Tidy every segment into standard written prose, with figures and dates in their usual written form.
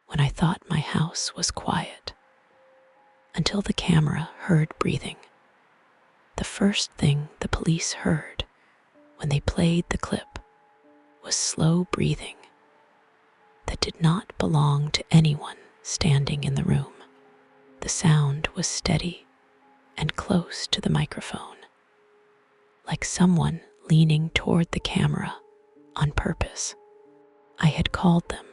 when I thought my house was quiet, until the camera heard breathing. The first thing the police heard when they played the clip was slow breathing that did not belong to anyone standing in the room. The sound was steady and close to the microphone, like someone leaning toward the camera on purpose. I had called them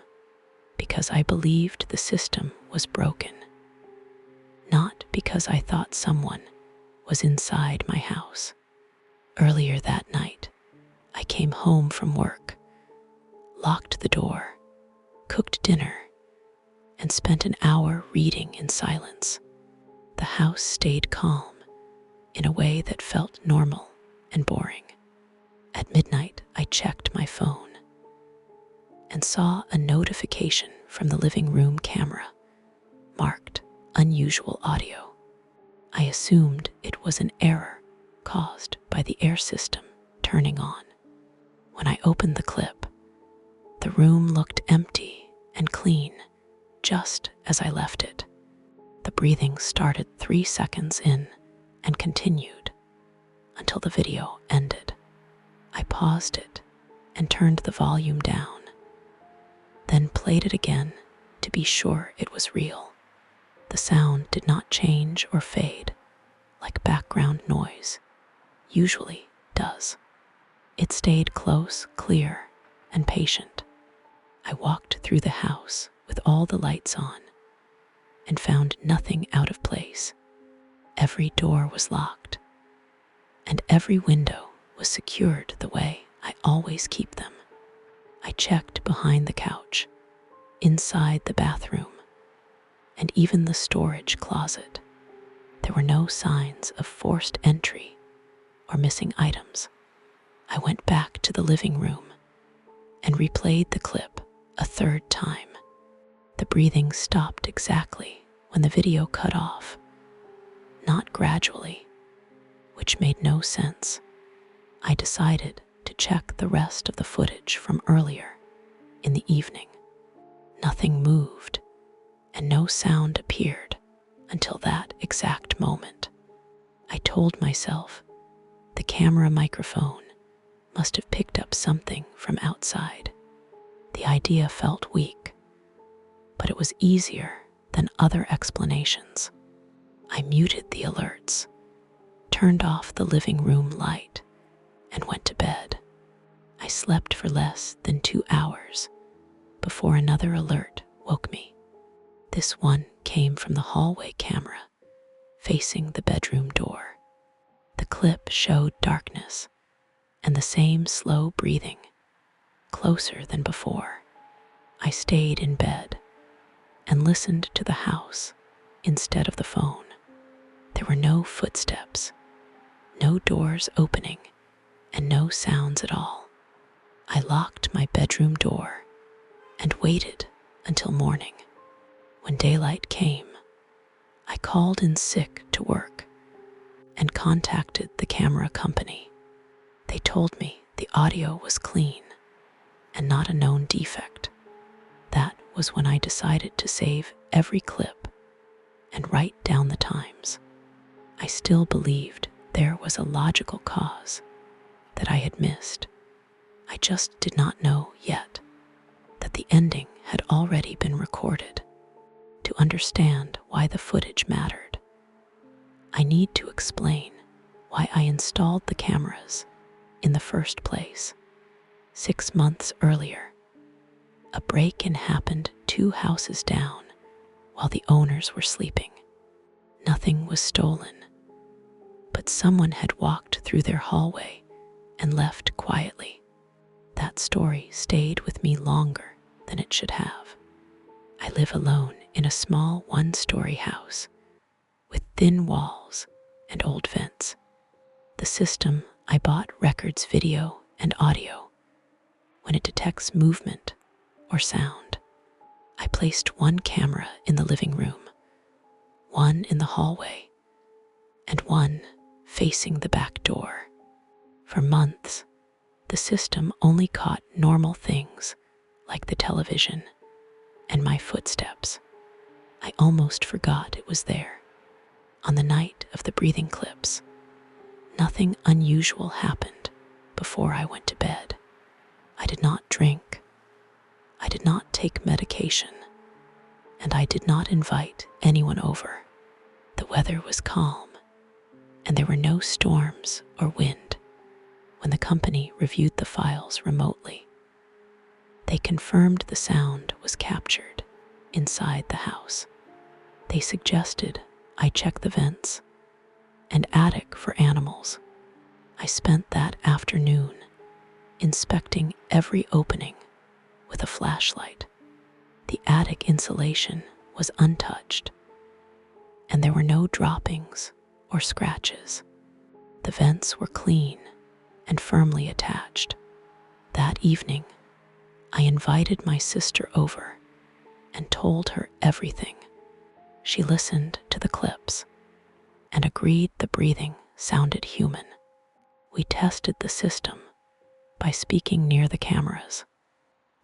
because I believed the system was broken, not because I thought someone was inside my house. Earlier that night, I came home from work, locked the door, cooked dinner, and spent an hour reading in silence. The house stayed calm in a way that felt normal and boring. At midnight, I checked my phone and saw a notification from the living room camera marked unusual audio. I assumed it was an error caused by the air system turning on. When I opened the clip, the room looked empty and clean, just as I left it. The breathing started 3 seconds in and continued until the video ended. I paused it and turned the volume down, then played it again to be sure it was real. The sound did not change or fade like background noise usually does. It stayed close, clear, and patient. I walked through the house with all the lights on and found nothing out of place. Every door was locked, and every window was secured the way I always keep them. I checked behind the couch, inside the bathroom, and even the storage closet. There were no signs of forced entry or missing items. I went back to the living room and replayed the clip a third time. The breathing stopped exactly when the video cut off, not gradually, which made no sense. I decided to check the rest of the footage from earlier in the evening. Nothing moved, and no sound appeared until that exact moment. I told myself the camera microphone must have picked up something from outside. The idea felt weak, but it was easier than other explanations. I muted the alerts, turned off the living room light, and went to bed. I slept for less than 2 hours before another alert woke me. This one came from the hallway camera facing the bedroom door. The clip showed darkness and the same slow breathing, closer than before. I stayed in bed and listened to the house instead of the phone. There were no footsteps, no doors opening, and no sounds at all. I locked my bedroom door and waited until morning. When daylight came, I called in sick to work and contacted the camera company. They told me the audio was clean and not a known defect. That was when I decided to save every clip and write down the times. I still believed there was a logical cause that I had missed. I just did not know yet that the ending had already been recorded. To understand why the footage mattered, I need to explain why I installed the cameras in the first place. 6 months earlier, a break-in happened 2 houses down while the owners were sleeping. Nothing was stolen, but someone had walked through their hallway and left quietly. That story stayed with me longer than it should have. I live alone in a small 1-story house with thin walls and old vents. The system I bought records video and audio when it detects movement or sound. I placed 1 camera in the living room, 1 in the hallway, and 1 facing the back door. For months, the system only caught normal things like the television and my footsteps. I almost forgot it was there. On the night of the breathing clips, nothing unusual happened before I went to bed. I did not drink. I did not take medication. And I did not invite anyone over. The weather was calm, and there were no storms or wind. When the company reviewed the files remotely, they confirmed the sound was captured inside the house. They suggested I check the vents and attic for animals. I spent that afternoon inspecting every opening with a flashlight. The attic insulation was untouched, and there were no droppings or scratches. The vents were clean and firmly attached. That evening, I invited my sister over and told her everything. She listened to the clips and agreed the breathing sounded human. We tested the system by speaking near the cameras.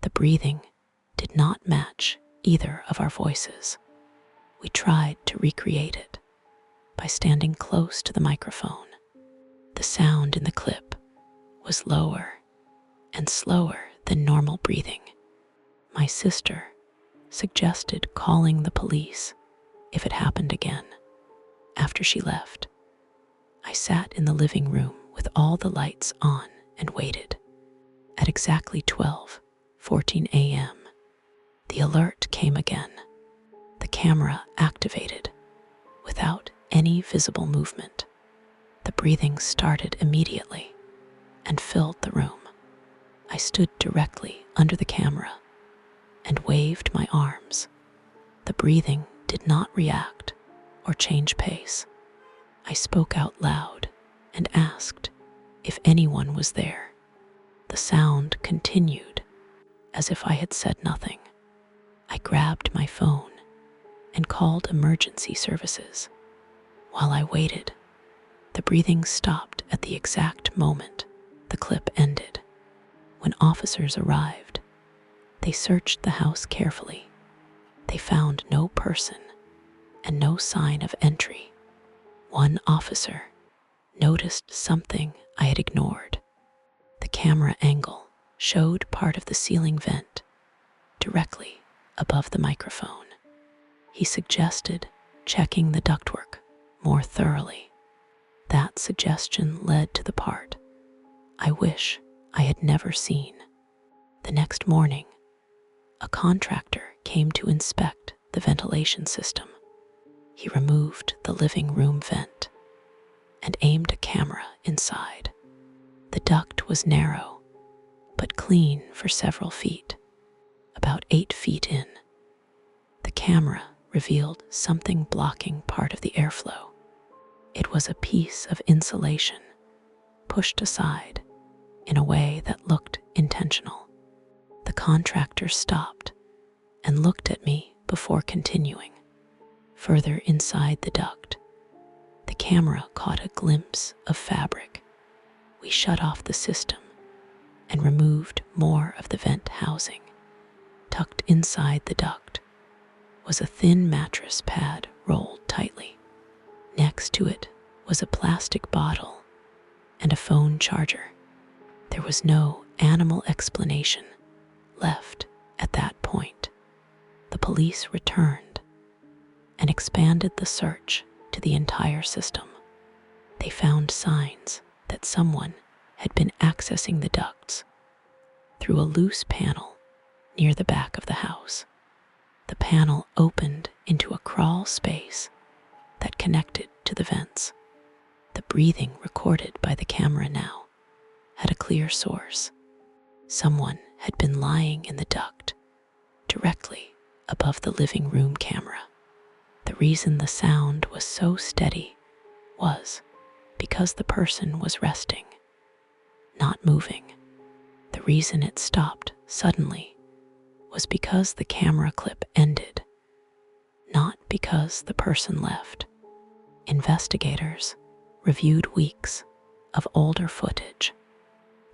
The breathing did not match either of our voices. We tried to recreate it by standing close to the microphone. The sound in the clip was lower and slower than normal breathing. My sister suggested calling the police if it happened again. After she left, I sat in the living room with all the lights on and waited. At exactly 12:14 a.m., the alert came again. The camera activated without any visible movement. The breathing started immediately and filled the room. I stood directly under the camera and waved my arms. The breathing did not react or change pace. I spoke out loud and asked if anyone was there. The sound continued as if I had said nothing. I grabbed my phone and called emergency services. While I waited, the breathing stopped at the exact moment the clip ended. When officers arrived, they searched the house carefully. They found no person and no sign of entry. One officer noticed something I had ignored. The camera angle showed part of the ceiling vent directly above the microphone. He suggested checking the ductwork more thoroughly. That suggestion led to the part I wish I had never seen. The next morning, a contractor came to inspect the ventilation system. He removed the living room vent and aimed a camera inside. The duct was narrow, but clean for several feet. About 8 feet in, the camera revealed something blocking part of the airflow. It was a piece of insulation pushed aside in a way that looked intentional. The contractor stopped and looked at me before continuing. Further inside the duct, the camera caught a glimpse of fabric. We shut off the system and removed more of the vent housing. Tucked inside the duct was a thin mattress pad rolled tightly. Next to it was a plastic bottle and a phone charger. There was no animal explanation left at that point. The police returned and expanded the search to the entire system. They found signs that someone had been accessing the ducts through a loose panel near the back of the house. The panel opened into a crawl space that connected to the vents. The breathing recorded by the camera now had a clear source. Someone had been lying in the duct directly above the living room camera. The reason the sound was so steady was because the person was resting, not moving. The reason it stopped suddenly was because the camera clip ended, not because the person left. Investigators reviewed weeks of older footage.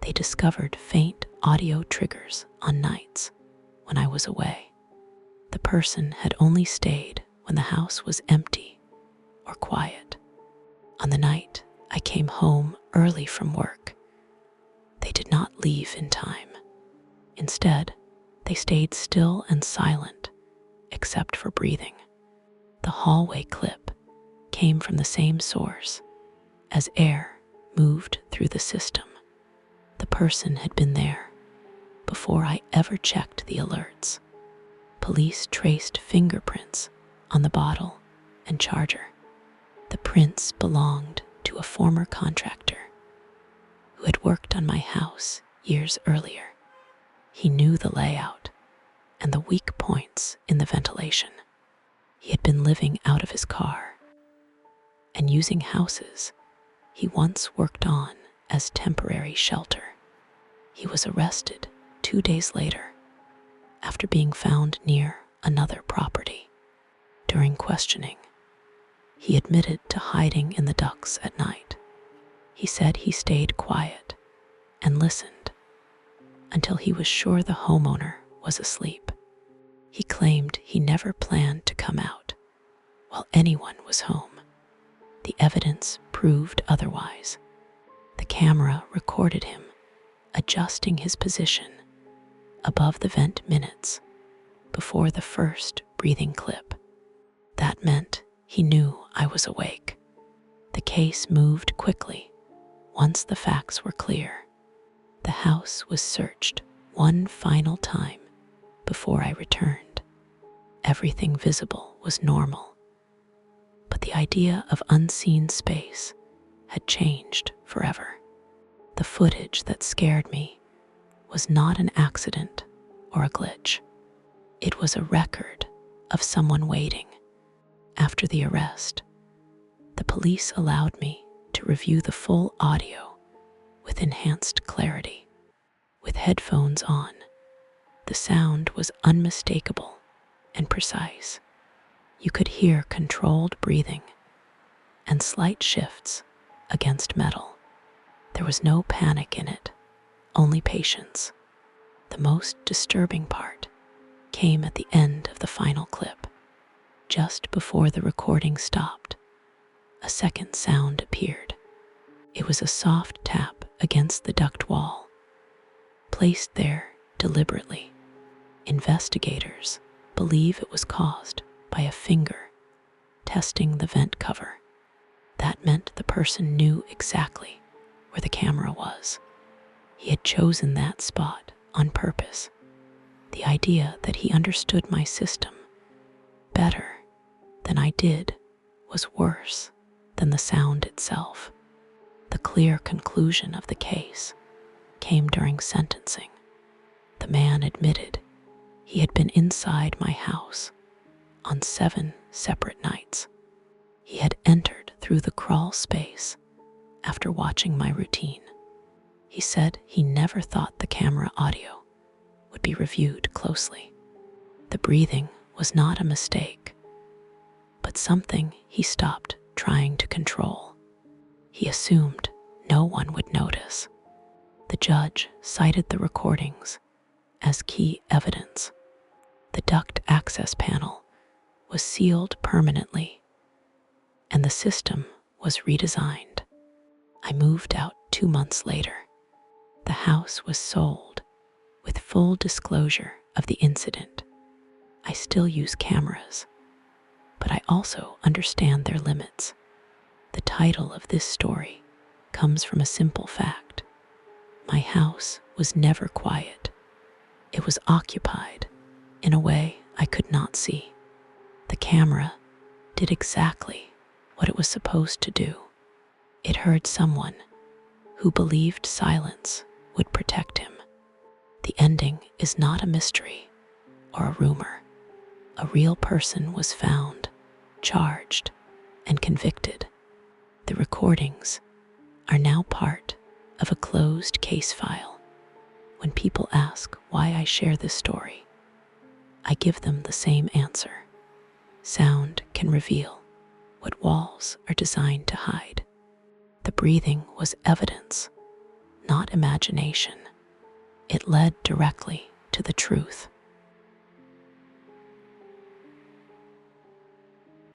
They discovered faint audio triggers on nights when I was away. The person had only stayed when the house was empty or quiet. On the night I came home early from work, they did not leave in time. Instead, they stayed still and silent, except for breathing. The hallway clip came from the same source. As air moved through the system, the person had been there before I ever checked the alerts. Police traced fingerprints on the bottle and charger. The prints belonged to a former contractor who had worked on my house years earlier. He knew the layout and the weak points in the ventilation. He had been living out of his car and using houses he once worked on as temporary shelter. He was arrested 2 days later after being found near another property. During questioning, he admitted to hiding in the ducts at night. He said he stayed quiet and listened until he was sure the homeowner was asleep. He claimed he never planned to come out while anyone was home. The evidence proved otherwise. The camera recorded him adjusting his position above the vent minutes before the first breathing clip. That meant he knew I was awake. The case moved quickly once the facts were clear. The house was searched one final time before I returned. Everything visible was normal, but the idea of unseen space had changed forever. The footage that scared me was not an accident or a glitch. It was a record of someone waiting. After the arrest, the police allowed me to review the full audio with enhanced clarity. With headphones on, the sound was unmistakable and precise. You could hear controlled breathing and slight shifts against metal. There was no panic in it, only patience. The most disturbing part came at the end of the final clip. Just before the recording stopped, a second sound appeared. It was a soft tap against the duct wall, placed there deliberately. Investigators believe it was caused by a finger testing the vent cover. That meant the person knew exactly where the camera was. He had chosen that spot on purpose. The idea that he understood my system better than I did was worse than the sound itself. The clear conclusion of the case came during sentencing. The man admitted he had been inside my house on 7 separate nights. He had entered through the crawl space after watching my routine. He said he never thought the camera audio would be reviewed closely. The breathing was not a mistake, but something he stopped trying to control. He assumed no one would notice. The judge cited the recordings as key evidence. The duct access panel was sealed permanently, and the system was redesigned. I moved out 2 months later. The house was sold with full disclosure of the incident. I still use cameras, but I also understand their limits. The title of this story comes from a simple fact. My house was never quiet. It was occupied in a way I could not see. The camera did exactly what it was supposed to do. It heard someone who believed silence would protect him. The ending is not a mystery or a rumor. A real person was found, charged, and convicted. The recordings are now part of a closed case file. When people ask why I share this story, I give them the same answer. Sound can reveal what walls are designed to hide. The breathing was evidence, not imagination. It led directly to the truth.